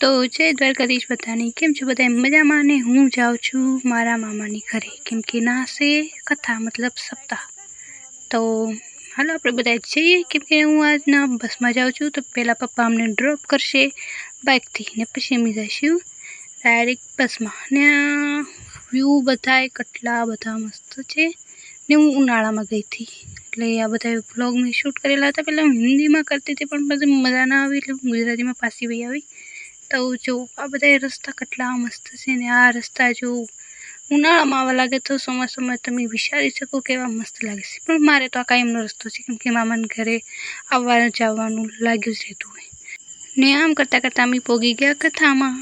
तो जय द्वारकाधीश बधाने केम छो बधाए मजामां ने हूँ जाऊँ छूं मारा मामानी घरे केम के ना से कथा मतलब सप्ताह। तो हालो आपणे बधाए जईए केम के हूँ आज ना बस में जाऊँ छूं। तो पहला पप्पा अमने ड्रॉप करशे बाइक थी ने पछी अमे जईशुं डायरेक्ट बस में ने व्यू बधाए कटला बधा मस्त छे ने हूँ उनाळा में गई थी એટલે આ બધા વ્લોગ મેં શૂટ કરેલા હતા। પહેલાં હું હિન્દીમાં કરતી હતી પણ પછી મજા ના આવી એટલે હું ગુજરાતીમાં પાછી વહી આવી। તો જો આ બધા રસ્તા કેટલા મસ્ત છે ને આ રસ્તા જો ઉનાળામાં આવા લાગે તો ચોમાસામાં તમે વિચારી શકો કેવા મસ્ત લાગે છે। પણ મારે તો આ કાયમનો રસ્તો છે કેમ કે મામાને ઘરે આવવા જવાનું લાગ્યું જ રહેતું હોય ને આમ કરતાં કરતાં અમે પોગી ગયા કથામાં।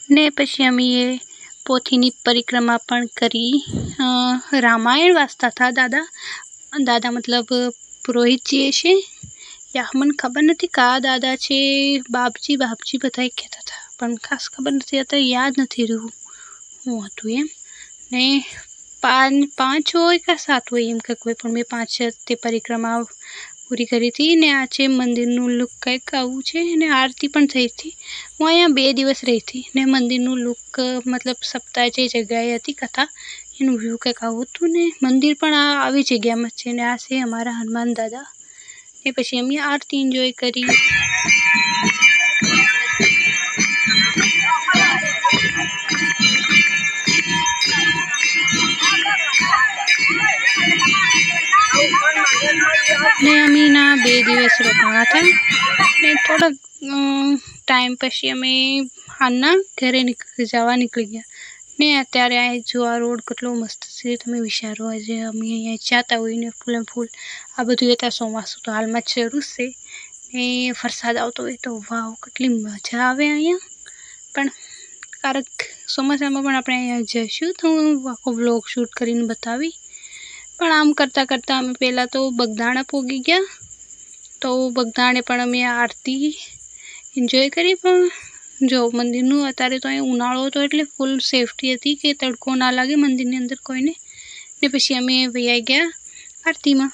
ने पछी अमे पोथीनी परिक्रमा पण करी। रामायण वाँचता था दादा दादा मतलब पुरोहित जी छे या मन खबर नहीं का दादा छे बापजी बापजी बधाई कहता था पण खास खबर नहीं आता याद नहीं रह्યું હું હતું એમ ને પાંચ હોય કે સાત હોય એમ કે કોઈ પણ મેં 5 તે પરિક્રમા પૂરી કરી હતી ને આ છે મંદિરનું લુક કંઈક આવું છે ને આરતી પણ થઈ હતી। હું અહીંયા 2 દિવસ રહી હતી ને મંદિરનું લુક મતલબ સપ્તાહ જે જગ્યાએ હતી કથા એનું વ્યૂ કંઈક આવું હતું ને મંદિર પણ આ આવી જગ્યામાં છે ને આ છે અમારા હનુમાન દાદા ને પછી અમે આરતી એન્જોય કરી। ने अमी ना 2 दिवस रोकाणा था ने थोड़ा टाइम पछी अमे हालना घरे निकली गया ने अत्यारे आ जो आ रोड केटलो मस्त छे तमे विचारो आज अमे अहींया जाता होय ने फूल फूल आ बधुं आता ચોમાસું तो हाल में शरू छे ने वरसाद आवतो होय तो वाव केटली मजा आवे अहींया पण क्यारेक ચોમાસામાં पण आपणे अहींया जईशुं तो हूँ आखो व्लॉग शूट करीने बतावी। पण आम करता करता अमे पहला तो बगदाणा पोगी गया तो बगदाणे पण अमे आरती एन्जॉय करी। पण जो मंदिरનું अत्यारे तो अहीं उनाळो हतो एटले फूल सेफ्टी हती के तड़को ना लागे मंदिरनी अंदर कोईने ने पछी अमे वया गया आरतीमां।